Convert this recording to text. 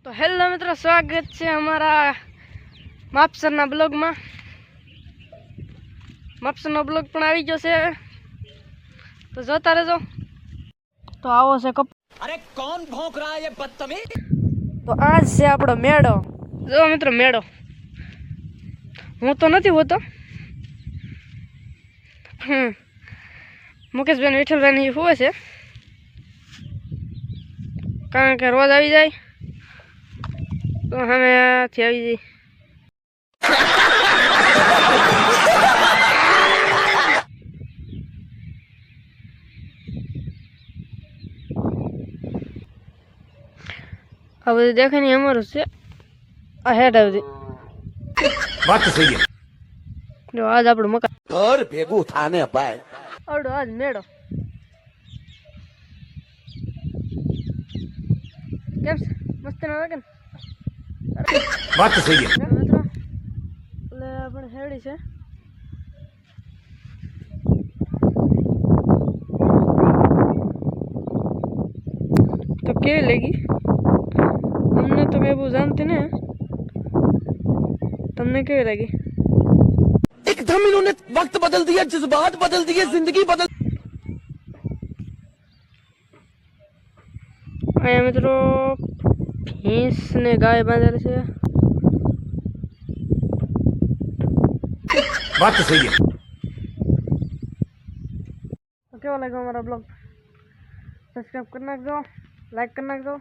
तो हेलो मित्रों, स्वागत है हमारा मापसरना ब्लॉग में। मापसरना ब्लॉग पण આવી ગયો છે, तो જોતા રહેજો। तो આવો છે કપ। अरे कौन भौंक रहा है ये बदतमीज। तो आज છે આપણો મેળો। જો મિત્રો મેળો હું તો નથી હોતો, મુકેશબેન વિઠ્ઠલબેન એ હોય છે, કારણ કે રોજ આવી જાય તો હમેથી આવી જાય। अब देखे नहीं हमारे से अहेड अवधि बात तो सही है। जो आज आप मकान घर भेगू थाने पाए और आज मेड़ो केम मस्त ना लगे। बात तो सही है। मित्रों ले अपन हेड़ी से तो केवी लगी हमने तो कहीं वो जानते ना, तुमने केवी लगी? एकदम इन्होंने वक्त बदल दिया, जज्बात बदल दिए, जिंदगी बदल। आया मित्रों भैंस ने गाय बांधेल छे। बात तो सही है। तो केવો लाग्यो हमारा ब्लॉग? सब्सक्राइब कर नाखजो, लाइक कर नाखजो।